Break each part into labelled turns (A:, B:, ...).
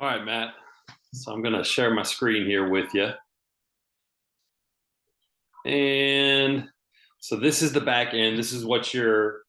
A: All right, Matt. So I'm going to share my screen here with you. And so this is the back end. This is what your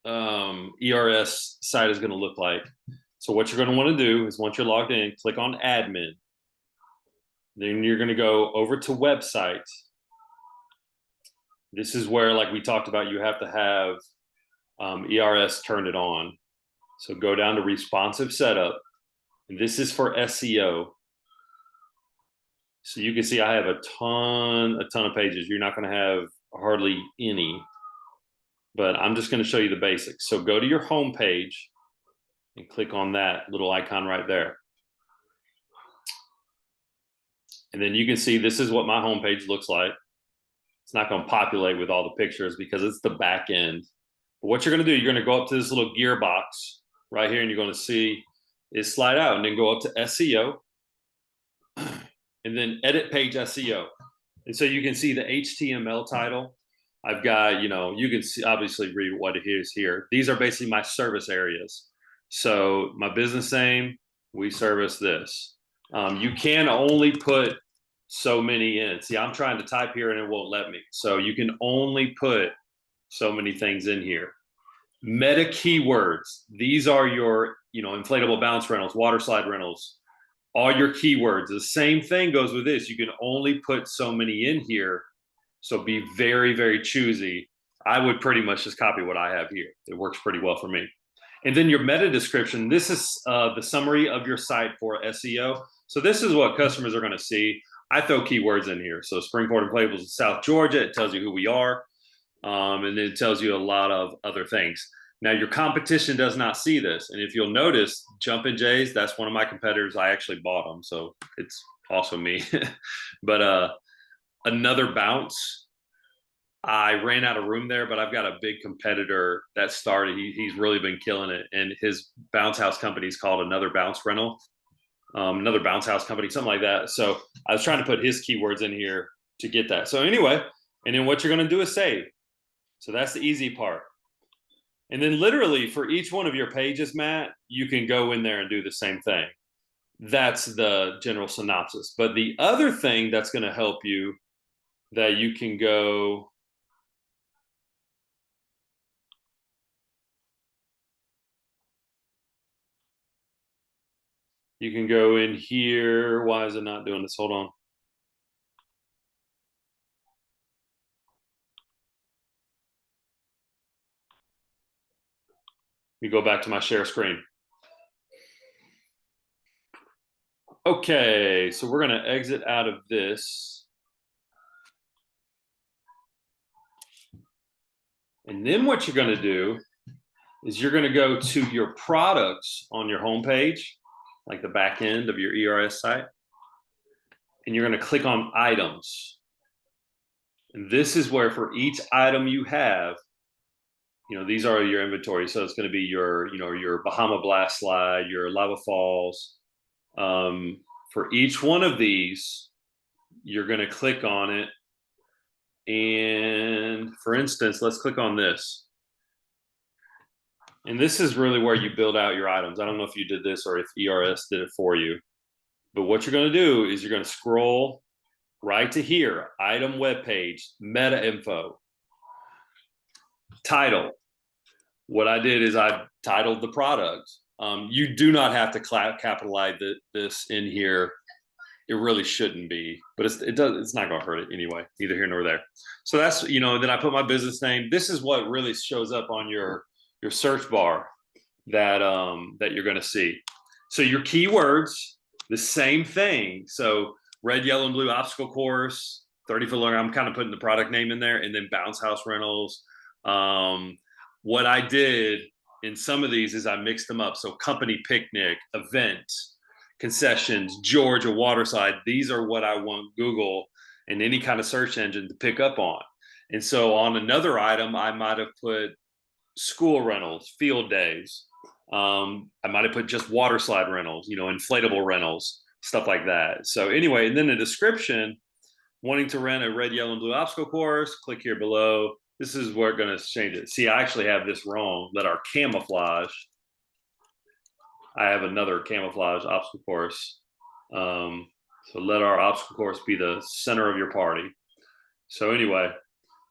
A: ERS site is going to look like. So what you're going to want to do is once you're logged in, click on admin. Then you're going to go over to website. This is where, like we talked about, you have to have ERS turned it on. So go down to responsive setup. And this is for SEO. So you can see I have a ton of pages. You're not going to have hardly any, but I'm just going to show you the basics. So go to your home page and click on that little icon right there. And then you can see this is what my home page looks like. It's not going to populate with all the pictures because it's the back end. But what you're going to do, you're going to go up to this little gear box right here, and you're going to see it slide out and then go up to SEO and then edit page SEO. And so you can see the HTML title. I've got, you can see, obviously read what it is here. These are basically my service areas. So my business name, we service this. You can only put so many in. See, I'm trying to type here and it won't let me. So you can only put so many things in here. Meta keywords. These are your, inflatable bounce rentals, water slide rentals, all your keywords. The same thing goes with this. You can only put so many in here. So be very, very choosy. I would pretty much just copy what I have here. It works pretty well for me. And then your meta description. This is the summary of your site for SEO. So this is what customers are going to see. I throw keywords in here. So Springport Inflatables in South Georgia. It tells you who we are. And it tells you a lot of other things. Now, your competition does not see this. And if you'll notice, Jumpin' Jays, that's one of my competitors. I actually bought them. So it's also me. But another bounce, I ran out of room there, but I've got a big competitor that started. He's really been killing it. And his bounce house company is called Another Bounce Rental. Another bounce house company, something like that. So I was trying to put his keywords in here to get that. So anyway, and then what you're going to do is save. So that's the easy part. And then literally for each one of your pages, Matt, you can go in there and do the same thing. That's the general synopsis. But the other thing that's going to help you that you can go in here. Why is it not doing this? Hold on. Let me go back to my share screen. Okay, so we're going to exit out of this. And then what you're going to do is you're going to go to your products on your homepage, like the back end of your ERS site, and you're going to click on items. And this is where for each item you have, these are your inventory. So it's going to be your, your Bahama Blast slide, your Lava Falls. For each one of these, you're going to click on it. And for instance, let's click on this. And this is really where you build out your items. I don't know if you did this or if ERS did it for you. But what you're going to do is you're going to scroll right to here, item web page, meta info, title. What I did is I titled the product. You do not have to capitalize this in here. It really shouldn't be, but it's not going to hurt it anyway, neither here nor there. So that's, then I put my business name. This is what really shows up on your search bar that you're going to see. So your keywords, the same thing. So red, yellow, and blue obstacle course, 30-foot long. I'm kind of putting the product name in there, and then bounce house rentals. What I did in some of these is I mixed them up. So company picnic, event, concessions, Georgia waterside. These are what I want Google and any kind of search engine to pick up on. And so on another item, I might have put school rentals, field days. I might have put just water slide rentals, inflatable rentals, stuff like that. So anyway, and then the description, wanting to rent a red, yellow, and blue obstacle course, click here below. This is where we're going to change it. See, I actually have this wrong. Let our camouflage. I have another camouflage obstacle course. So let our obstacle course be the center of your party. So anyway,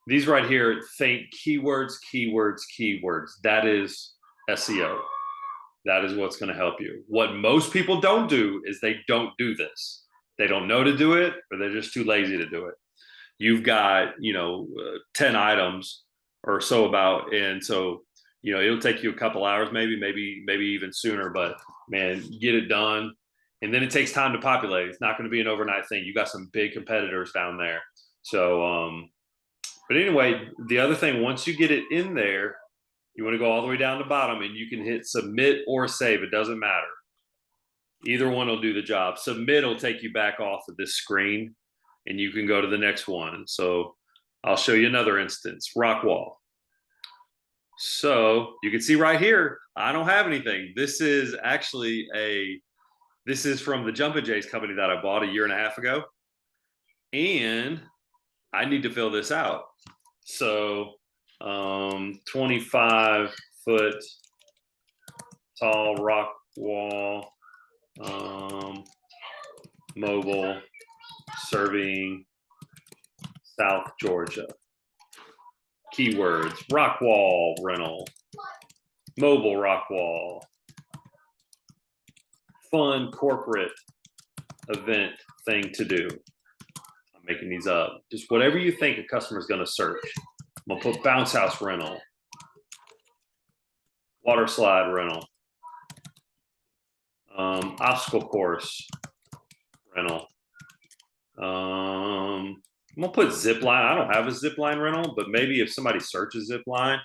A: these right here, think keywords, keywords, keywords. That is SEO. That is what's going to help you. What most people don't do is they don't do this. They don't know to do it, or they're just too lazy to do it. You've got, 10 items or so about, and so, it'll take you a couple hours, maybe even sooner, but man, get it done. And then it takes time to populate. It's not going to be an overnight thing. You got some big competitors down there. So, but anyway, the other thing, once you get it in there, you want to go all the way down to the bottom and you can hit submit or save. It doesn't matter. Either one will do the job. Submit will take you back off of this screen and you can go to the next one. So I'll show you another instance, rock wall. So you can see right here, I don't have anything. This is actually this is from the Jumpin' Jays company that I bought a year and a half ago. And I need to fill this out. So 25-foot tall rock wall, mobile, serving South Georgia. Keywords, rock wall rental, mobile rock wall, fun corporate event thing to do. I'm making these up. Just whatever you think a customer's going to search. I'm going to put bounce house rental, water slide rental, obstacle course rental. I'm going to put zip line. I don't have a zip line rental, but maybe if somebody searches zip line,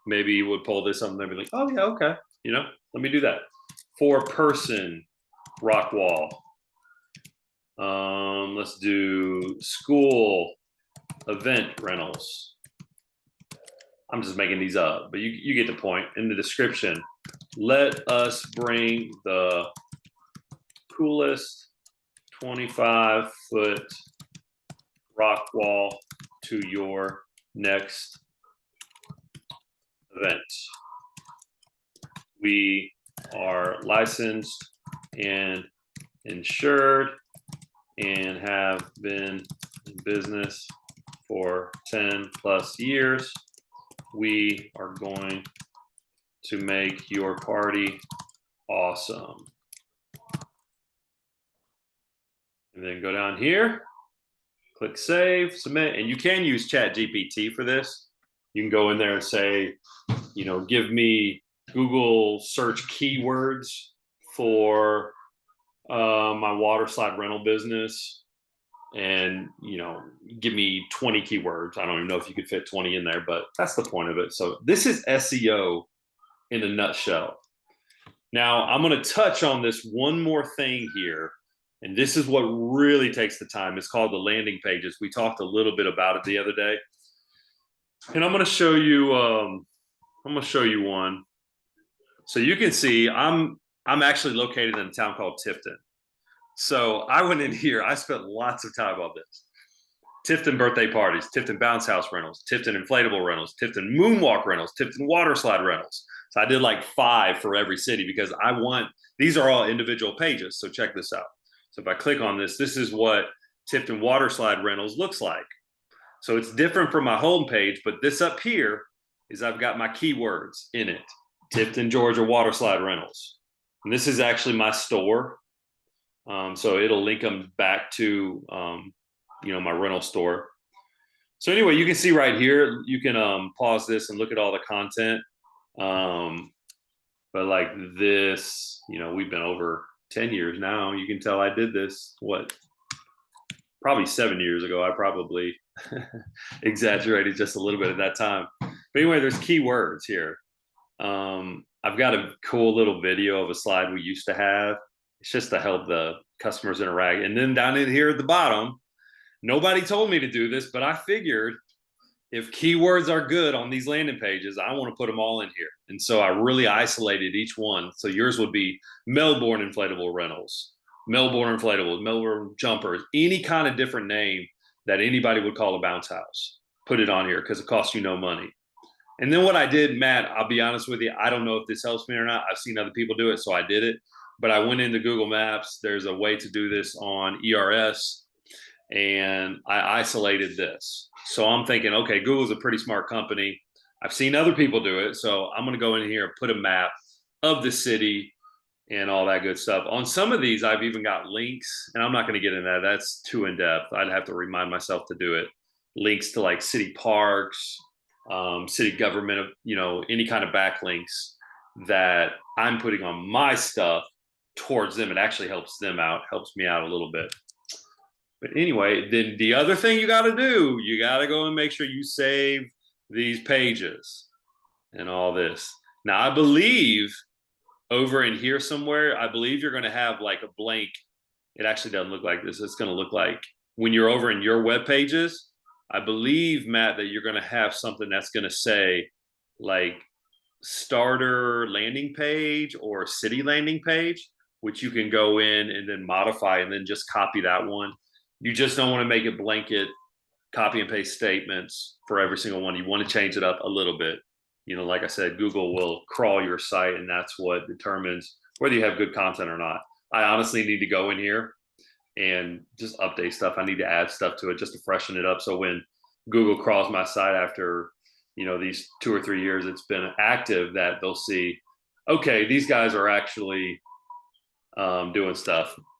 A: maybe you would pull this up and they'd be like, oh yeah, okay. Let me do that. 4-person rock wall. Let's do school event rentals. I'm just making these up, but you get the point. In the description, let us bring the coolest 25-foot rock wall to your next event. We are licensed and insured and have been in business for 10 plus years. We are going to make your party awesome. And then go down here, click save, submit, and you can use ChatGPT for this. You can go in there and say, give me Google search keywords for my water slide rental business, and give me 20 keywords. I don't even know if you could fit 20 in there, but that's the point of it. So this is SEO in a nutshell. Now I'm going to touch on this one more thing here, and this is what really takes the time. It's called the landing pages. We talked a little bit about it the other day, and I'm going to show you. I'm going to show you one. So you can see I'm actually located in a town called Tifton. So I went in here. I spent lots of time on this. Tifton birthday parties, Tifton bounce house rentals, Tifton inflatable rentals, Tifton moonwalk rentals, Tifton water slide rentals. So I did like 5 for every city because these are all individual pages. So check this out. So if I click on this, this is what Tifton water slide rentals looks like. So it's different from my home page, but this up here is I've got my keywords in it. Tifton, Georgia water slide rentals. And this is actually my store. So it'll link them back to, my rental store. So anyway, you can see right here, you can pause this and look at all the content. But like this, we've been over 10 years now. You can tell I did this, probably 7 years ago. I probably exaggerated just a little bit at that time. But anyway, there's keywords here. I've got a cool little video of a slide we used to have. It's just to help the customers interact. And then down in here at the bottom, nobody told me to do this, but I figured if keywords are good on these landing pages, I want to put them all in here. And so I really isolated each one. So yours would be Melbourne inflatable rentals, Melbourne inflatables, Melbourne jumpers, any kind of different name that anybody would call a bounce house. Put it on here because it costs you no money. And then what I did, Matt, I'll be honest with you, I don't know if this helps me or not. I've seen other people do it, so I did it. But I went into Google Maps. There's a way to do this on ERS, and I isolated this. So I'm thinking, okay, Google's a pretty smart company. I've seen other people do it, so I'm going to go in here and put a map of the city and all that good stuff. On some of these, I've even got links, and I'm not going to get into that. That's too in depth. I'd have to remind myself to do it. Links to like city parks, city government, any kind of backlinks that I'm putting on my stuff towards them. It actually helps them out, helps me out a little bit. But anyway, then the other thing you got to do, you got to go and make sure you save these pages and all this. Now, I believe over in here somewhere, I believe you're going to have like a blank. It actually doesn't look like this. It's going to look like when you're over in your web pages, I believe, Matt, that you're going to have something that's going to say like starter landing page or city landing page, which you can go in and then modify and then just copy that one. You just don't want to make it blanket copy and paste statements for every single one. You want to change it up a little bit. Like I said, Google will crawl your site, and that's what determines whether you have good content or not. I honestly need to go in here and just update stuff. I need to add stuff to it just to freshen it up. So when Google crawls my site after, these 2 or 3 years it's been active, that they'll see, okay, these guys are actually doing stuff.